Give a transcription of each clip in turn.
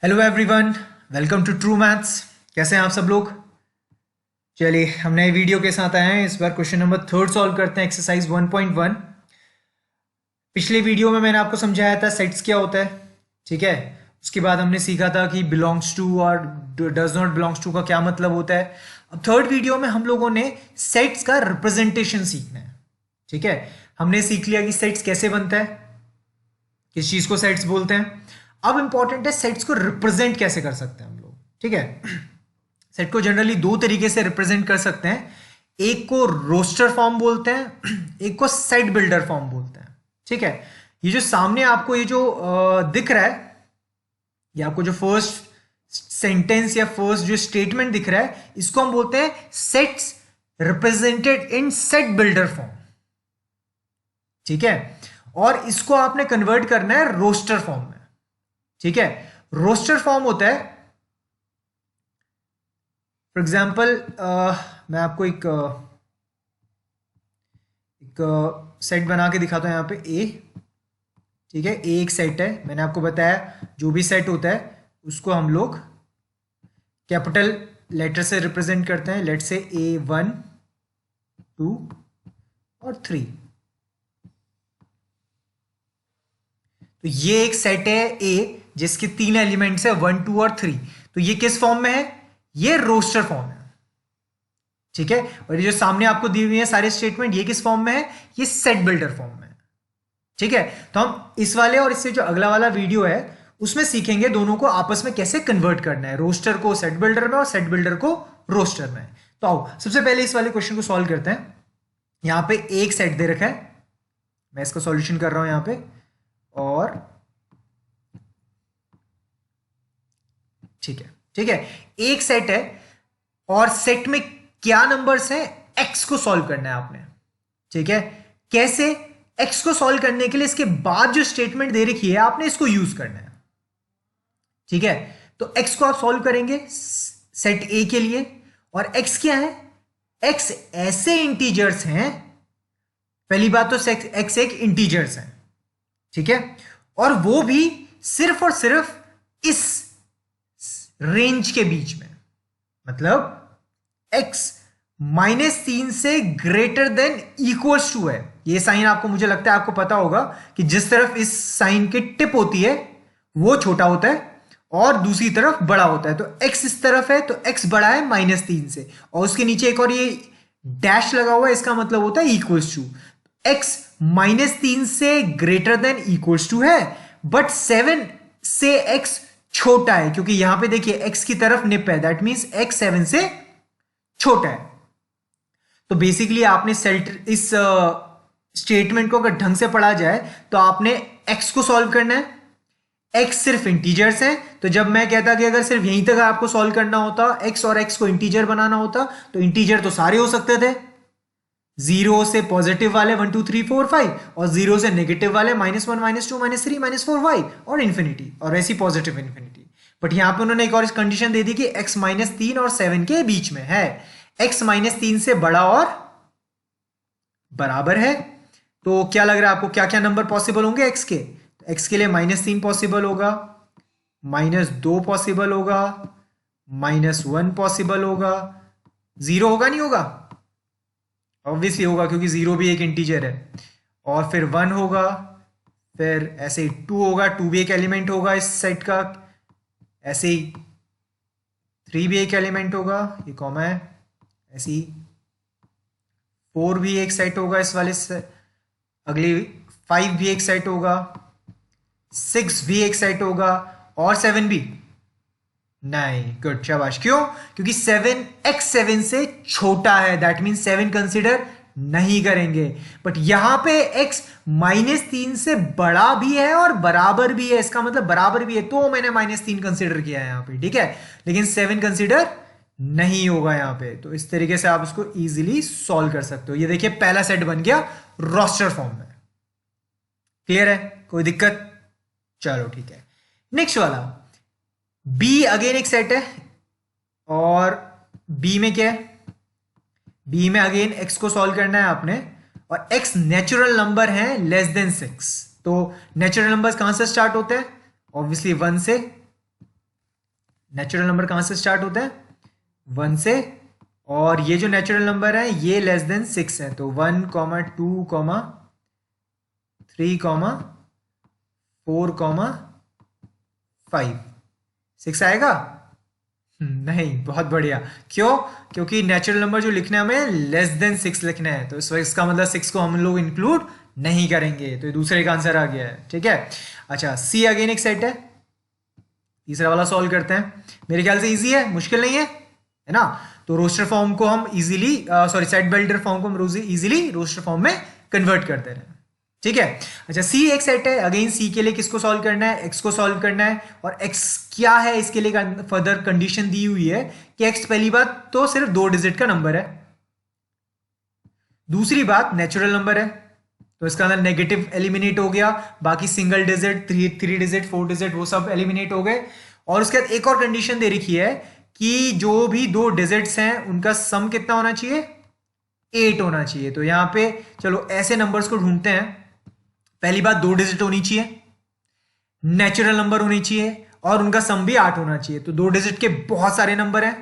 Hello everyone, welcome to true maths. कैसे हैं आप सब लोग? चलिए, हम नए वीडियो के साथ आए हैं। इस बार क्वेश्चन नंबर 3 सॉल्व करते हैं, एक्सरसाइज 1.1। पिछले वीडियो में मैंने आपको समझाया था सेट्स क्या होता है, ठीक है। उसके बाद हमने सीखा था कि बिलोंग्स टू और डज नॉट बिलोंग्स टू का क्या मतलब होता है। अब थर्ड वीडियो में हम लोगों ने सेट्स का रिप्रेजेंटेशन सीखना है, ठीक है। हमने सीख लिया कि सेट्स कैसे बनता है, किस चीज को सेट्स बोलते हैं। अब इंपॉर्टेंट है सेट्स को रिप्रेजेंट कैसे कर सकते हैं हम लोग, ठीक है। सेट को जनरली दो तरीके से रिप्रेजेंट कर सकते हैं। एक को रोस्टर फॉर्म बोलते हैं, एक को सेट बिल्डर फॉर्म बोलते हैं, ठीक है। ये जो सामने आपको ये जो दिख रहा है, ये आपको जो फर्स्ट सेंटेंस या फर्स्ट जो स्टेटमेंट दिख रहा है, इसको हम बोलते हैं sets represented in set builder form, ठीक है। और इसको आपने कन्वर्ट करना है रोस्टर फॉर्म में, ठीक है। रोस्टर फॉर्म होता है, फॉर एग्जाम्पल मैं आपको एक सेट बना के दिखाता हूं। यहां पे ए, ठीक है। ए एक सेट है, मैंने आपको बताया जो भी सेट होता है उसको हम लोग कैपिटल लेटर से रिप्रेजेंट करते हैं। लेट से A1, 2 और 3। तो ये एक सेट है ए जिसके 3 एलिमेंट्स है 1, 2 और 3। तो ये किस फॉर्म में है? ये रोस्टर फॉर्म है, ठीक है। और ये जो सामने आपको दी हुई है सारे स्टेटमेंट, ये किस फॉर्म में है? ये सेट बिल्डर फॉर्म में है, ठीक है। तो हम इस वाले और इससे जो अगला वाला वीडियो है उसमें सीखेंगे दोनों को आपस में कैसे कन्वर्ट करना है, रोस्टर को सेट बिल्डर में और सेट बिल्डर को रोस्टर में। तो आओ सबसे पहले इस वाले क्वेश्चन को सॉल्व करते हैं। यहां पे एक सेट दे रखा है, मैं इसका सॉल्यूशन कर रहा हूं यहां पे। और ठीक है, ठीक है। एक सेट है और सेट में क्या नंबर्स हैं, एक्स को सॉल्व करना है आपने, ठीक है। कैसे? एक्स को सॉल्व करने के लिए इसके बाद जो स्टेटमेंट दे रखी है आपने इसको यूज करना है, ठीक है। तो एक्स को आप सॉल्व करेंगे सेट ए के लिए। और एक्स क्या है? एक्स ऐसे इंटीजर्स हैं, पहली बात तो एक्स एक इंटीजर्स है, ठीक है। और वो भी सिर्फ और सिर्फ इस रेंज के बीच में, मतलब x -3 से ग्रेटर देन इक्वल्स टू है। ये साइन आपको, मुझे लगता है आपको पता होगा कि जिस तरफ इस साइन की टिप होती है वो छोटा होता है और दूसरी तरफ बड़ा होता है। तो x इस तरफ है तो x बड़ा है -3 से, और उसके नीचे एक और ये डैश लगा हुआ है, इसका मतलब होता है इक्वल्स टू। x -3 से ग्रेटर देन इक्वल्स टू है, बट 7 से x छोटा है, क्योंकि यहां पे देखिए x की तरफ निप है, दैट मींस x 7 से छोटा है। तो बेसिकली आपने सेट इस स्टेटमेंट को अगर ढंग से पढ़ा जाए तो आपने x को सॉल्व करना है। x सिर्फ इंटीजर्स है, तो जब मैं कहता कि अगर सिर्फ यहीं तक आपको सॉल्व करना होता, x और x को इंटीजर बनाना होता, तो इंटीजर तो सारे हो सकते थे, 0 से पॉजिटिव वाले 1 2 3 4 5, और 0 से नेगेटिव वाले -1 -2 -3 -4 5 और इंफिनिटी, और ऐसी पॉजिटिव इंफिनिटी। बट यहां पे उन्होंने एक और कंडीशन दे दी कि x -3 और 7 के बीच में है, x -3 से बड़ा और बराबर है। तो क्या लग रहा है आपको, क्या क्या नंबर पॉसिबल होंगे x के? तो x के लिए -3 पॉसिबल होगा, -2 पॉसिबल होगा, -1 पॉसिबल होगा, 0 होगा नहीं होगा? ऑब्वियसली होगा क्योंकि 0 भी एक इंटीजर है। और फिर 1 होगा, फिर ऐसे ही 2 होगा, 2 भी एक एलिमेंट होगा इस सेट का, ऐसे ही 3 भी एक एलिमेंट होगा, ये कॉमा है, ऐसे ही 4 भी एक सेट होगा इस वाले से, अगली 5 भी एक सेट होगा, 6 भी एक सेट होगा, और 7 भी नहीं। गुड, शाबाश। क्यों? क्योंकि 7 x 7 से छोटा है, दैट मीन 7 कंसिडर नहीं करेंगे। बट यहां पे x -3 से बड़ा भी है और बराबर भी है, इसका मतलब बराबर भी है, तो मैंने -3 कंसिडर किया है यहां पे, ठीक है। लेकिन 7 कंसिडर नहीं होगा यहां पे। तो इस तरीके से आप इसको इजीली सॉल्व कर सकते हो। ये देखिए पहला सेट बन गया रोस्टर फॉर्म में। क्लियर है? कोई दिक्कत? चलो ठीक है। नेक्स्ट वाला बी, अगेन एक सेट है, और बी में क्या है? बी में अगेन एक्स को सॉल्व करना है आपने, और एक्स नेचुरल नंबर है लेस देन 6। तो नेचुरल नंबर्स कहां से स्टार्ट होते हैं? ऑब्वियसली 1 से, नेचुरल नंबर कहां से स्टार्ट होते हैं? 1 से, और ये जो नेचुरल नंबर है ये लेस देन 6 है, तो 1, 2, 3, 4, 5, 6 आएगा? नहीं, बहुत बढ़िया। क्यों? क्योंकि नेचुरल नंबर जो लिखना है हमें लेस देन 6 लिखना है, तो इसका मतलब 6 को हम लोग इंक्लूड नहीं करेंगे, तो ये दूसरे का आंसर आ गया है। ठीक है, अच्छा सी अगेन एक सेट है, तीसरा वाला सॉल्व करते हैं। मेरे ख्याल से इजी है, मुश्किल नहीं है ना? तो रोस्टर फॉर्म को हम इजीली सेट बिल्डर फॉर्म को हम इजीली रोस्टर फॉर्म में कन्वर्ट करते हैं। ठीक है, अच्छा सी एक सेट है, अगेन सी के लिए किसको सॉल्व करना है? एक्स को सॉल्व करना है, और एक्स क्या है इसके लिए फर्दर कंडीशन दी हुई है कि एक्स पहली बात तो सिर्फ 2 डिजिट का नंबर है, दूसरी बात नेचुरल नंबर है, तो इसका अंदर नेगेटिव एलिमिनेट हो गया, बाकी सिंगल डिजिट, 3 डिजिट, 4 डिजिट वो सब एलिमिनेट हो गए। और उसके बाद एक और कंडीशन दे रखी है कि जो भी 2 डिजिट्स हैं उनका सम कितना होना चाहिए? 8 होना चाहिए। तो यहां पे चलो ऐसे नंबर्स को ढूंढते हैं। पहली बात 2 डिजिट होनी चाहिए, नेचुरल नंबर होनी चाहिए, और उनका सम भी 8 होना चाहिए। तो 2 डिजिट के बहुत सारे नंबर हैं,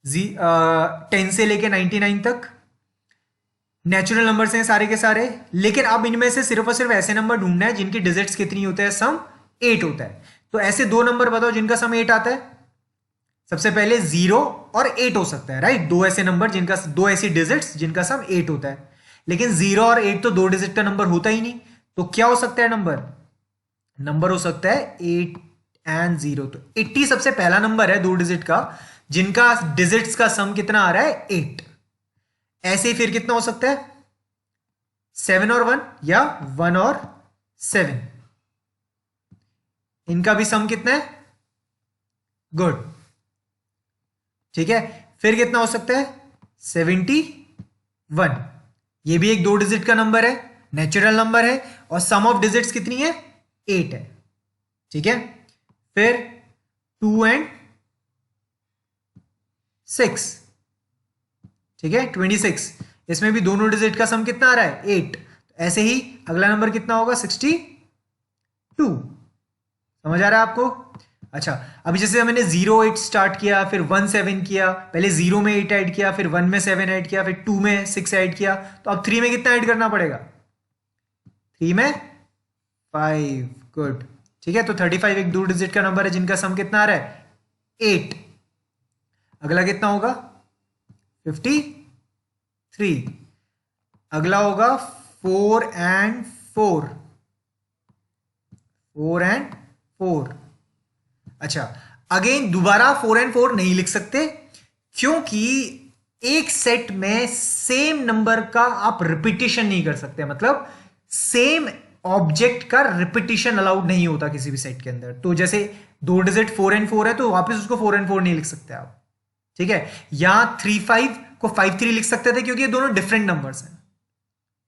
10 से लेके 99 तक नेचुरल नंबर्स हैं सारे के सारे, लेकिन अब इनमें से सिर्फ और सिर्फ ऐसे नंबर ढूंढना है जिनकी डिजिट्स कितनी होते हैं? सम 8 होता है। तो ऐसे 2 नंबर बताओ जिनका सम 8 आता है। सबसे पहले 0 और 8 हो सकता है, राइट? 2 ऐसे नंबर जिनका, 2 ऐसी डिजिट्स जिनका सम 8 होता है, लेकिन 0 और 8 तो 2 डिजिट का नंबर होता ही नहीं। तो क्या हो सकता है नंबर हो सकता है 8 एंड 0। तो 80 सबसे पहला नंबर है 2 डिजिट का जिनका डिजिट्स का सम कितना आ रहा है? 8। ऐसे ही फिर कितना हो सकता है? 7 और 1, या 1 और 7, इनका भी सम कितना है? गुड, ठीक है। फिर कितना हो सकता है? 71। ये भी एक 2 डिजिट का नंबर है, नेचुरल नंबर है, और सम ऑफ डिजिट्स कितनी है? 8 है। ठीक है, फिर 2 एंड 6, ठीक है 26। इसमें भी दोनों डिजिट का सम कितना आ रहा है? 8। ऐसे ही अगला नंबर कितना होगा? 62। समझ आ रहा है आपको? अच्छा, अभी जैसे मैंने 0 8 स्टार्ट किया, फिर 1 7 किया, पहले 0 में 8 ऐड किया, फिर 1 में 7 ऐड किया, फिर 2 में 6 ऐड किया, तो अब 3 में कितना ऐड करना पड़ेगा? 3 में 5। गुड, ठीक है। तो 35 एक 2 डिजिट का नंबर है जिनका सम कितना आ रहा है? 8। अगला कितना होगा? 53। अगला होगा 4 एंड 4। 4 एंड 4। अच्छा, अगेन दोबारा 4 एंड 4 नहीं लिख सकते, क्योंकि एक सेट में सेम नंबर का आप रिपीटिशन नहीं कर सकते, मतलब सेम ऑब्जेक्ट का रिपीटिशन अलाउड नहीं होता किसी भी सेट के अंदर। तो जैसे 2 डिजिट 4 एंड 4 है, तो वापस उसको 4 एंड 4 नहीं लिख सकते आप, ठीक है। यहां 3 5 को 5 3 लिख सकते थे, क्योंकि ये दोनों डिफरेंट नंबर्स हैं,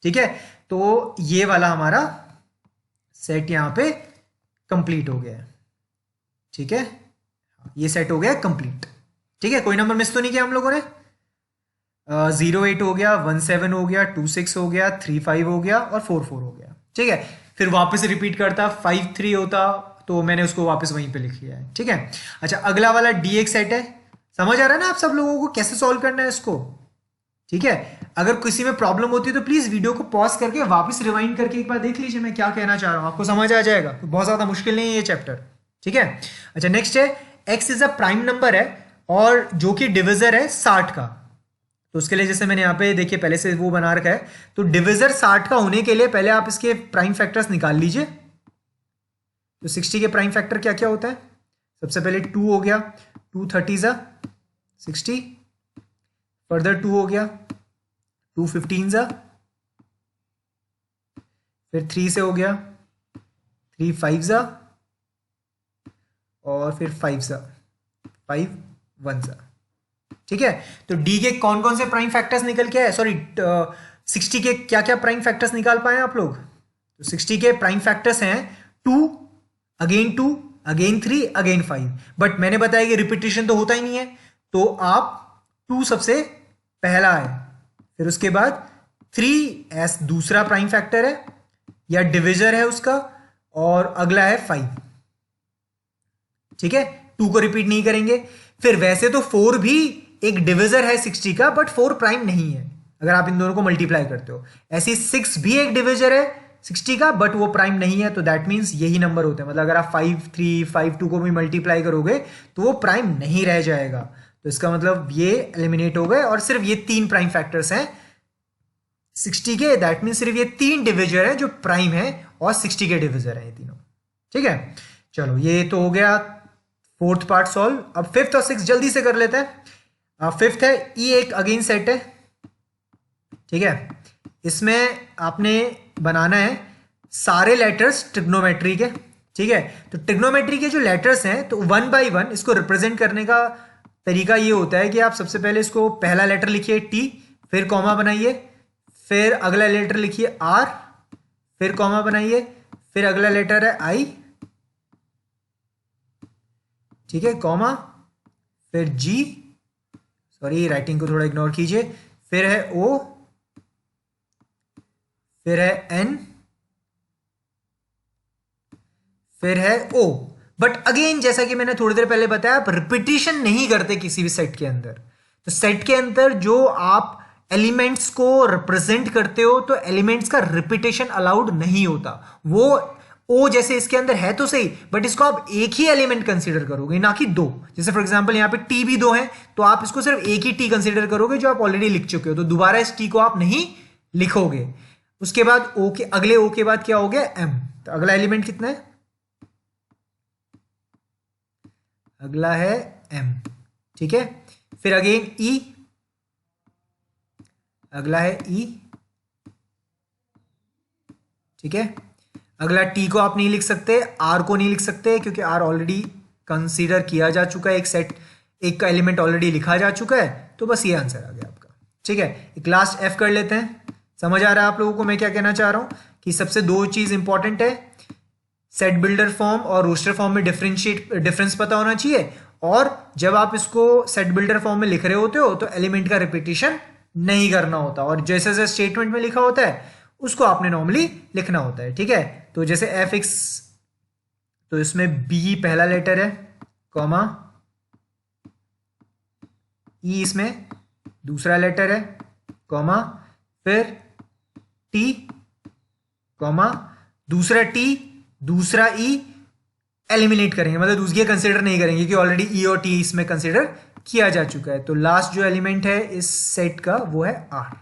ठीक है। तो ये वाला हमारा सेट यहां पे कंप्लीट हो गया है, ठीक है। ये सेट हो गया कंप्लीट, ठीक है। कोई नंबर मिस तो नहीं किया हम लोगों ने? 0 8 हो गया, 1 7 हो गया, 2 6 हो गया, 3 5 हो गया, और 4 4 हो गया, ठीक है। फिर वापस रिपीट करता 5 3 होता, तो मैंने उसको वापस वहीं पे लिख लिया है, ठीक है। अच्छा, अगला वाला DX सेट है। समझ आ रहा है ना आप सब लोगों को कैसे सॉल्व करना है इसको? ठीक है। अगर किसी में प्रॉब्लम होती है तो प्लीज वीडियो को पॉज करके वापस रिवाइंड करके एक बार देख लीजिए मैं क्या कहना चाह रहा हूं, आपको समझ आ जाएगा। बहुत ज्यादा मुश्किल नहीं है ये चैप्टर, ठीक है। अच्छा, नेक्स्ट है x is a prime number है, और जो कि डिविजर है 60 का। तो उसके लिए जैसे मैंने यहाँ पे देखिए पहले से वो बना रखा है, तो डिविजर 60 का होने के लिए पहले आप इसके प्राइम फैक्टर्स निकाल लीजिए। तो 60 के प्राइम फैक्टर क्या क्या होता है? सबसे पहले 2 हो गया, 2 30 60, फर्दर 2 हो गया, 2 15 फिर 3 से हो गया, 3 5 और फिर 5 5 1 ठीक है। तो डी के कौन कौन से प्राइम फैक्टर्स निकल के आए? सॉरी, 60 के क्या क्या प्राइम फैक्टर्स निकाल पाए आप लोग? तो 60 के प्राइम फैक्टर्स हैं 2 अगेन 2 अगेन 3 अगेन 5, बट मैंने बताया कि रिपीटिशन तो होता ही नहीं है, तो आप 2 सबसे पहला है, फिर उसके बाद 3 एस दूसरा प्राइम फैक्टर है या डिविजर है उसका, और अगला है 5, ठीक है। 2 को रिपीट नहीं करेंगे। फिर वैसे तो 4 भी एक डिविजर है 60 का, बट 4 प्राइम नहीं है अगर आप इन दोनों को मल्टीप्लाई करते हो। ऐसे 6 भी एक डिविजर है 60 का, बट वो प्राइम नहीं है, तो दैट मीन्स यही नंबर होते हैं। मतलब अगर आप 5 3 5 2 को भी मल्टीप्लाई करोगे तो वो प्राइम नहीं रह जाएगा। तो इसका मतलब ये एलिमिनेट हो गए और सिर्फ ये 3 प्राइम फैक्टर्स हैं 60 के। दैट मीन्स सिर्फ ये 3 डिविजर हैं जो प्राइम है और 60 के डिविजर हैं ये तीनों। ठीक है, चलो ये तो हो गया 4th पार्ट सॉल्व। अब 5th और 6th जल्दी से कर लेते हैं। 5th है ई एक अगेन सेट है। ठीक है, इसमें आपने बनाना है सारे लेटर्स ट्रिग्नोमेट्री के। ठीक है, तो ट्रिग्नोमेट्री के जो लेटर्स हैं तो 1 बाई 1 इसको रिप्रेजेंट करने का तरीका ये होता है कि आप सबसे पहले इसको पहला लेटर लिखिए टी, फिर कॉमा बनाइए, फिर अगला लेटर लिखिए आर, फिर कॉमा बनाइए, फिर अगला लेटर है आई। ठीक है, कॉमा, फिर जी, सॉरी राइटिंग को थोड़ा इग्नोर कीजिए, फिर है ओ, फिर है एन, फिर है ओ। बट अगेन जैसा कि मैंने थोड़ी देर पहले बताया, आप रिपीटिशन नहीं करते किसी भी सेट के अंदर। तो सेट के अंदर जो आप एलिमेंट्स को रिप्रेजेंट करते हो तो एलिमेंट्स का रिपीटेशन अलाउड नहीं होता। वो ओ जैसे इसके अंदर है तो सही, बट इसको आप एक ही एलिमेंट कंसीडर करोगे, ना कि दो। जैसे फॉर एग्जांपल यहाँ पे टी भी 2 है, तो आप इसको सिर्फ एक ही टी कंसीडर करोगे जो आप ऑलरेडी लिख चुके हो, तो दोबारा इस टी को आप नहीं लिखोगे। उसके बाद ओ के अगले ओ के बाद क्या हो गया एम, तो अगला एलिमेंट कितना है, अगला है एम। ठीक है, फिर अगेन ई, अगला है ई। ठीक है, अगला टी को आप नहीं लिख सकते, आर को नहीं लिख सकते क्योंकि आर ऑलरेडी कंसीडर किया जा चुका है, एक सेट एक का एलिमेंट ऑलरेडी लिखा जा चुका है, तो बस ये आंसर आ गया आपका। ठीक है, एक लास्ट एफ कर लेते हैं। समझ आ रहा है आप लोगों को मैं क्या कहना चाह रहा हूं कि सबसे 2 चीज इंपॉर्टेंट है, सेट बिल्डर फॉर्म और रोस्टर फॉर्म में डिफरेंस पता होना चाहिए, और जब आप इसको सेट बिल्डर फॉर्म में लिख रहे होते हो तो एलिमेंट का रिपीटिशन नहीं करना होता, और जैसे जैसे स्टेटमेंट में लिखा होता है उसको आपने नॉर्मली लिखना होता है। ठीक है, तो जैसे एफ एक्स, तो इसमें बी पहला लेटर है, कॉमा, ई इसमें दूसरा लेटर है, कॉमा, फिर टी, कॉमा, दूसरा टी दूसरा ई, एलिमिनेट करेंगे, मतलब दूसरी कंसीडर नहीं करेंगे क्योंकि ऑलरेडी ई और टी इसमें कंसीडर किया जा चुका है। तो लास्ट जो एलिमेंट है इस सेट का वो है आर।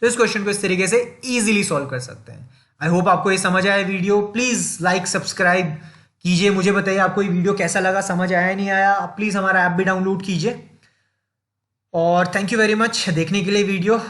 तो इस क्वेश्चन को इस तरीके से इजीली सॉल्व कर सकते हैं। आई होप आपको ये समझ आया वीडियो। प्लीज लाइक सब्सक्राइब कीजिए, मुझे बताइए आपको ये वीडियो कैसा लगा, समझ आया नहीं आया। आप प्लीज हमारा ऐप भी डाउनलोड कीजिए, और थैंक यू वेरी मच देखने के लिए वीडियो।